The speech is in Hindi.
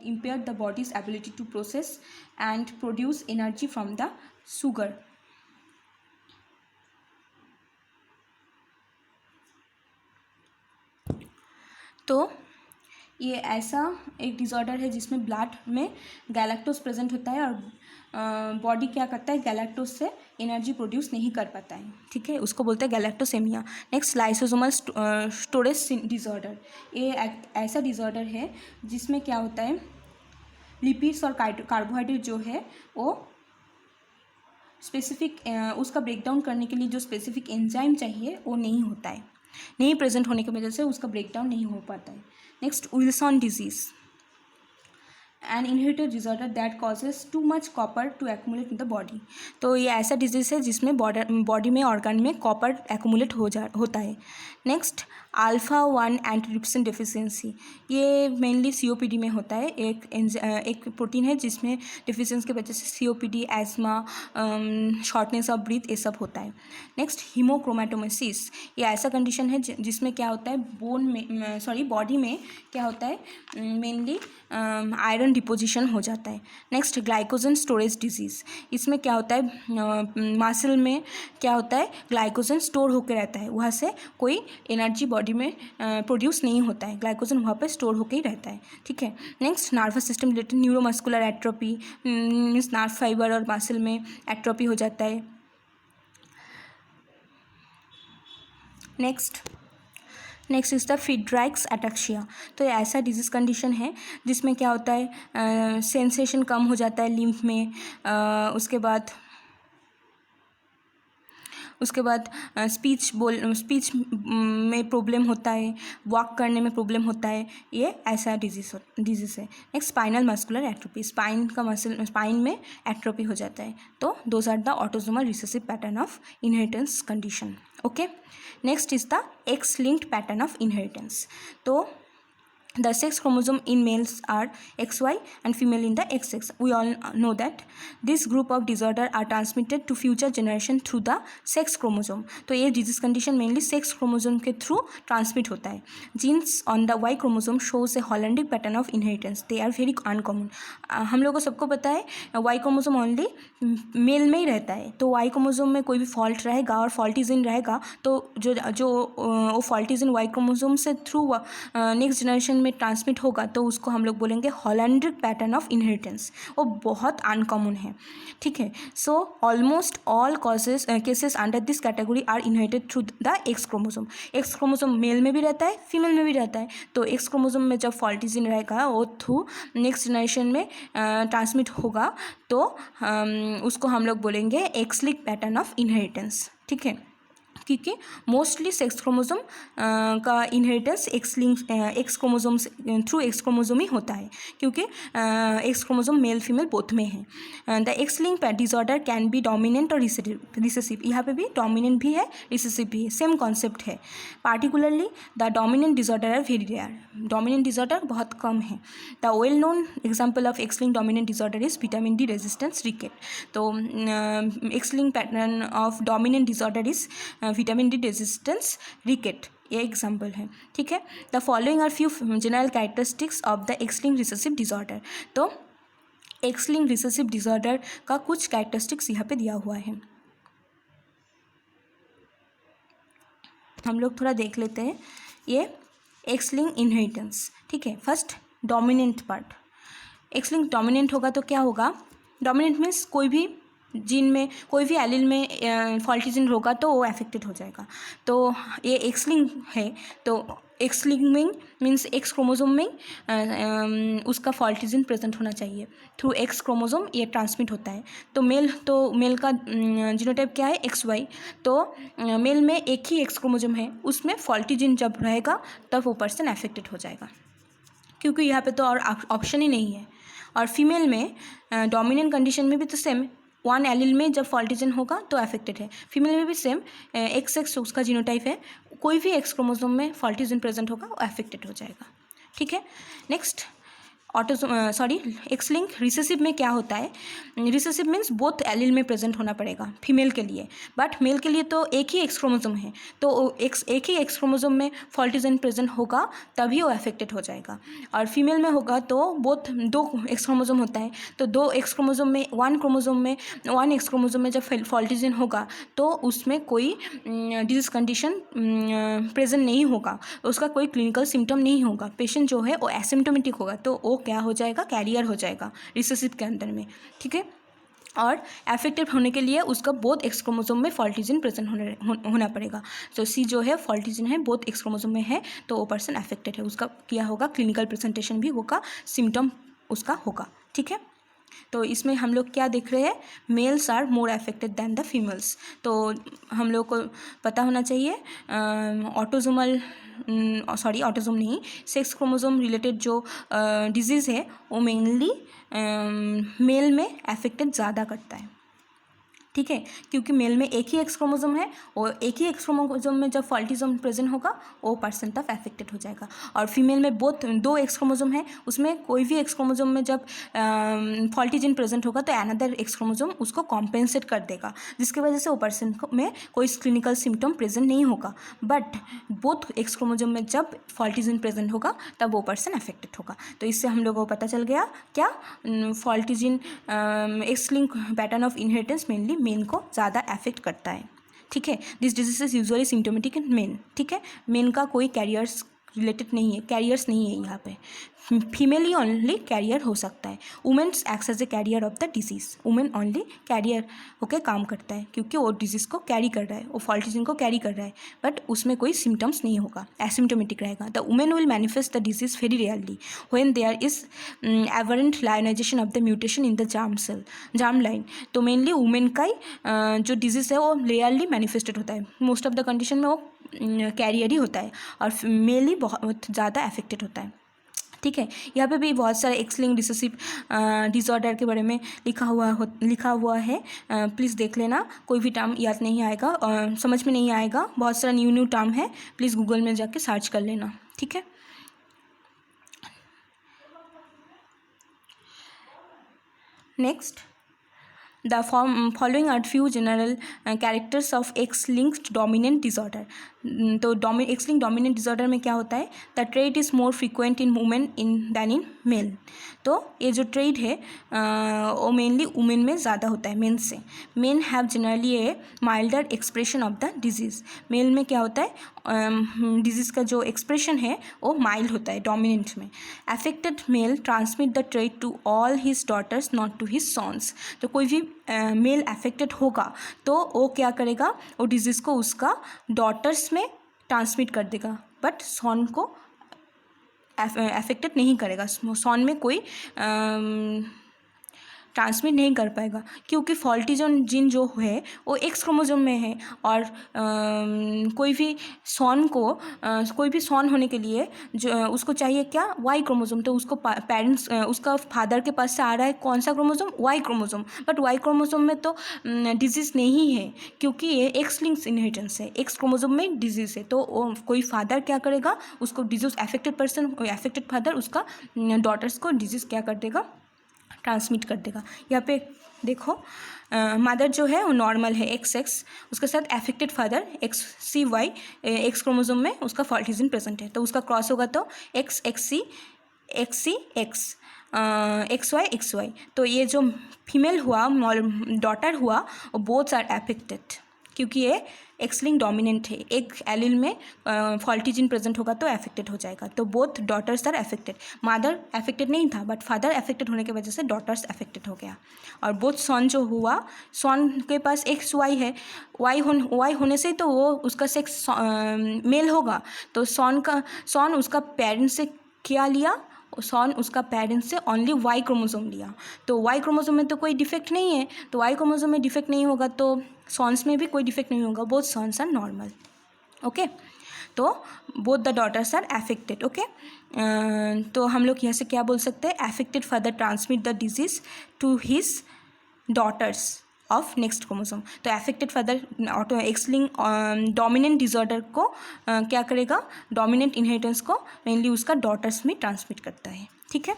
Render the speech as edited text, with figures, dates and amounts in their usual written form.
impair the body's ability to process and produce energy from the sugar. तो ये ऐसा एक डिज़ॉर्डर है जिसमें ब्लड में गैलेक्टोज प्रेजेंट होता है और बॉडी क्या करता है, गैलेक्टोज से एनर्जी प्रोड्यूस नहीं कर पाता है, ठीक है, उसको बोलते हैं galactosemia. Next lysosomal storage disorder, ये ऐसा डिज़ॉर्डर है जिसमें क्या होता है, लिपिड्स और कार्बोहाइड्रेट जो है वो स्पेसिफिक उसका ब्रेकडाउन करने के लिए जो स्पेसिफिक एंजाइम चाहिए वो नहीं होता है, नहीं प्रेजेंट होने की वजह से उसका ब्रेकडाउन नहीं हो पाता है। Next Wilson disease, an inherited disorder that causes too much copper to accumulate in the body. तो ये ऐसा डिजीज़ है जिसमें बॉडी में ऑर्गन में कॉपर एक्यूमुलेट होता है। नेक्स्ट अल्फा 1 एंटीट्रिप्सिन डेफिशिएंसी, ये मेनली COPD में होता है, एक प्रोटीन है जिसमें डिफिशिएंसी की वजह से COPD, ESMA, shortness of breath ये सब होता है। नेक्स्ट हीमोक्रोमेटोमेसिस, ये ऐसा कंडीशन है जिसमें क्या होता है, बॉडी में क्या होता है, मेनली आयरन डिपोजिशन हो जाता है। नेक्स्ट ग्लाइकोजन स्टोरेज डिजीज़, इसमें क्या होता है, मसल में क्या होता है, ग्लाइकोजन स्टोर होकर रहता है, वहाँ से कोई एनर्जी बॉडी में प्रोड्यूस नहीं होता है, ग्लाइकोजन वहाँ पे स्टोर होकर ही रहता है, ठीक है। Next nervous system related neuromuscular atrophy, means nerve fibre और मसल में एट्रोपी हो जाता है। नेक्स्ट इज़ द फ्रीड्राइक्स एटैक्सिया, तो ये ऐसा डिजीज़ कंडीशन है जिसमें क्या होता है, सेंसेशन कम हो जाता है लिम्फ में, उसके बाद स्पीच में प्रॉब्लम होता है, वॉक करने में प्रॉब्लम होता है, ये ऐसा डिजीज़ है। Next spinal muscular atrophy, spine में एट्रोपी हो जाता है। तो those are the autosomal recessive pattern of inheritance condition. Okay, next is the X linked pattern of inheritance. तो the sex chromosome in males are XY and female in the XX. We all know that this group of disorder are transmitted to future generation through the sex chromosome. तो ये disease condition mainly sex chromosome के through transmit होता है। Genes on the Y chromosome shows a Hollandic pattern of inheritance. They are very uncommon. हम लोगों को सबको पता है Y chromosome only मेल में ही रहता है, तो Y chromosome में कोई भी फॉल्ट रहेगा और फॉल्टी जीन रहेगा तो जो वो फॉल्टी जीन Y chromosome से थ्रू नेक्स्ट जनरेशन में ट्रांसमिट होगा तो उसको हम लोग बोलेंगे हॉलैंडिक पैटर्न ऑफ इनहेरिटेंस, वो बहुत अनकॉमन है, ठीक है। So almost all cases under this category are inherited through the X chromosome. X chromosome male में भी रहता है, फीमेल में भी रहता है, तो एक्स क्रोमोसोम में जब फॉल्टी जीन रहेगा वो थ्रू नेक्स्ट जनरेशन में ट्रांसमिट होगा तो उसको हम लोग बोलेंगे X linked pattern of inheritance, ठीक है, क्योंकि मोस्टली सेक्स क्रोमोसोम का inheritance X chromosome through X chromosome ही होता है, क्योंकि X chromosome male female both में है। The X link disorder can be dominant और रिसेसिव, यहाँ पे भी डोमिनेंट भी है रिसेसिव भी है, सेम कॉन्सेप्ट है। Particularly the dominant disorder are very rare, dominant disorder बहुत कम है। The well known example of X link dominant disorder is vitamin D resistance ricket. तो X link pattern of dominant disorder is vitamin D resistance ricket, ये एग्जाम्पल है, ठीक है। The following are few general characteristics of the X link recessive disorder. तो एक्स लिंक रिसेसिव डिसऑर्डर का कुछ कैरेक्टरिस्टिक्स यहाँ पे दिया हुआ है, हम लोग थोड़ा देख लेते हैं। ये एक्स लिंक इनहेरिटेंस, ठीक है। First dominant part, x link dominant होगा तो क्या होगा, डोमिनेंट मीन्स कोई भी जीन में कोई भी एलील में फॉल्टी जीन होगा तो वो अफेक्टेड हो जाएगा। तो ये एक्स लिंक है, तो X link means x chromosome में उसका फॉल्टी जीन प्रेजेंट होना चाहिए, थ्रू एक्स क्रोमोसोम ये ट्रांसमिट होता है। तो मेल का जीनोटाइप क्या है, XY, तो मेल में एक ही एक्स क्रोमोसोम है, उसमें फॉल्टी जीन जब रहेगा तब वो पर्सन अफेक्टेड हो जाएगा, क्योंकि यहाँ पे तो और ऑप्शन ही नहीं है। और फीमेल में डोमिनेंट कंडीशन में भी तो सेम, वन एलील में जब फॉल्टी जीन होगा तो अफेक्टेड है, फीमेल में भी सेम XX उसका जीनोटाइप है, कोई भी एक्स क्रोमोसोम में फॉल्टी जीन प्रेजेंट होगा वो अफेक्टेड हो जाएगा, ठीक है। नेक्स्ट एक्स लिंक रिसेसिव में क्या होता है, रिसेसिव मीन्स बोथ एलील में प्रेजेंट होना पड़ेगा फीमेल के लिए, बट मेल के लिए तो एक ही एक्स क्रोमोसोम है, तो एक ही एक्स क्रोमोसोम में फॉल्टी जीन प्रेजेंट होगा तभी वो अफेक्टेड हो जाएगा। और फीमेल में होगा तो बोथ दो एक्स क्रोमोसोम होता है, तो दो एक्स क्रोमोसोम में वन एक्स क्रोमोसोम में जब फॉल्टी जीन होगा तो उसमें कोई डिजीज कंडीशन प्रेजेंट नहीं होगा, उसका कोई क्लिनिकल सिम्टम नहीं होगा, पेशेंट जो है वो एसिम्टोमेटिक होगा, तो वो क्या हो जाएगा, कैरियर हो जाएगा रिसेसिव के अंदर में, ठीक है। और एफेक्टेड होने के लिए उसका बोथ एक्स क्रोमोसोम में फॉल्टी जीन प्रेजेंट होना पड़ेगा। तो सी जो है फॉल्टी जीन है, बोथ एक्स क्रोमोसोम में है, तो वो पर्सन एफेक्टेड है, उसका क्या होगा, क्लिनिकल प्रेजेंटेशन भी होगा, सिम्टम उसका होगा, ठीक है। तो इसमें हम लोग क्या देख रहे हैं, males are more affected than the females. तो हम लोग को पता होना चाहिए ऑटोजोम नहीं, सेक्स क्रोमोसोम रिलेटेड जो डिजीज़ है वो मेनली मेल में अफेक्टेड ज़्यादा करता है, ठीक है, क्योंकि मेल में एक ही एक्स क्रोमोसोम है और एक ही एक्स क्रोमोसोम में जब फॉल्टिज्म प्रेजेंट होगा वो पर्सन तब अफेक्टेड हो जाएगा। और फीमेल में दो एक्स क्रोमोसोम है, उसमें कोई भी एक्स क्रोमोसोम में जब फॉल्टी जीन प्रेजेंट होगा तो अनदर एक्स क्रोमोसोम उसको कॉम्पेंसेट कर देगा, जिसकी वजह से वो पर्सन में कोई क्लिनिकल सिम्टम प्रेजेंट नहीं होगा। बट बोथ एक्स क्रोमोसोम में जब फॉल्टी जीन प्रेजेंट होगा तब वो पर्सन अफेक्टेड होगा। तो इससे हम लोगों को पता चल गया क्या, faulty gene x link pattern of inheritance mainly main को ज़्यादा अफेक्ट करता है, ठीक है। This disease is usually symptomatic in main, ठीक है, मेन का कोई कैरियर्स रिलेटेड नहीं है, कैरियर्स नहीं है यहाँ पे, फीमेल ही ओनली कैरियर हो सकता है। Womens acts as a carrier of the disease, women only carrier होकर काम करता है क्योंकि वो डिजीज़ को कैरी कर रहा है, वो फॉल्टी जीन को कैरी कर रहा है, बट उसमें कोई सिम्टम्स नहीं होगा, एसिम्टोमेटिक रहेगा। The women will manifest the disease very rarely when there is aberrant lyonization of the mutation in the germ line. तो मेनली वुमेन का ही जो डिजीज़ है वो रेयरली मैनिफेस्टेड होता है, मोस्ट ऑफ द कंडीशन में वो कैरियर ही होता है, और मेल ही बहुत ज़्यादा अफेक्टेड होता है, ठीक है। यहाँ पे भी बहुत सारे एक्स लिंक रिसेसिव डिसऑर्डर के बारे में लिखा हुआ है, प्लीज़ देख लेना। कोई भी टर्म याद नहीं आएगा, समझ में नहीं आएगा, बहुत सारा न्यू टर्म है, प्लीज़ गूगल में जाके सर्च कर लेना, ठीक है। Next, the following are few general characters of X-linked dominant disorder। तो X-linked dominant disorder में क्या होता है, the trait is more frequent in women than in male। तो ये जो ट्रेड है वो मेनली वुमेन में ज़्यादा होता है मेन से। Men have generally a milder expression of the disease. Male में क्या होता है, डिजीज़ का जो एक्सप्रेशन है वो माइल्ड होता है, डोमिनेंट में। Affected male transmit the trait to all his daughters not to his sons. तो कोई भी मेल अफेक्टेड होगा तो वो क्या करेगा, वो डिजीज़ को उसका डॉटर्स में ट्रांसमिट कर देगा, बट सॉन को अफेक्टेड नहीं करेगा, सॉन में कोई ट्रांसमिट नहीं कर पाएगा, क्योंकि फॉल्टी जीन जो है वो एक्स क्रोमोसोम में है, और कोई भी सॉन होने के लिए जो उसको चाहिए क्या, वाई क्रोमोसोम। तो उसको पेरेंट्स उसका फादर के पास से आ रहा है कौन सा chromosome, Y chromosome, but Y chromosome में तो डिजीज़ नहीं है, क्योंकि ये एक्स लिंक्स इनहेरिटेंस है, एक्स क्रोमोसोम में डिजीज़ है। तो कोई फादर क्या करेगा, उसको डिजीज़ अफेक्टेड फादर उसका डॉटर्स को डिजीज़ क्या कर देगा, ट्रांसमिट कर देगा। यहाँ पे देखो, मदर जो है वो नॉर्मल है XX, उसके साथ affected father XCY, x chromosome में उसका फॉल्टी जीन प्रेजेंट है, तो उसका क्रॉस होगा तो XXC XCX XY। तो ये जो फीमेल हुआ, डॉटर हुआ, वो बोथ आर अफेक्टेड, क्योंकि ये एक्स लिंक डोमिनेंट है, एक एलील में फॉल्टी जीन प्रेजेंट होगा तो अफेक्टेड हो जाएगा। तो both daughters are affected, mother affected नहीं था बट फादर अफेक्टेड होने की वजह से डॉटर्स अफेक्टेड हो गया। और बोथ सॉन जो हुआ, सॉन के पास XY है, वाई होने से तो वो उसका सेक्स मेल होगा, तो सॉन उसका पेरेंट्स से क्या लिया, सॉन उसका पेरेंट्स से ओनली वाई क्रोमोसोम लिया। तो वाई क्रोमोसोम में तो कोई डिफेक्ट नहीं है, तो वाई क्रोमोसोम में डिफेक्ट नहीं होगा तो सॉन्स में भी कोई डिफेक्ट नहीं होगा, both sons are normal, okay. तो both the daughters are affected, okay. तो हम लोग यहाँ से क्या बोल सकते हैं, affected father transmit the disease to his daughters of next chromosome. तो affected father X link dominant disorder को क्या करेगा, डोमिनेंट इनहेरिटेंस को मेनली उसका डॉटर्स में ट्रांसमिट करता है, ठीक है।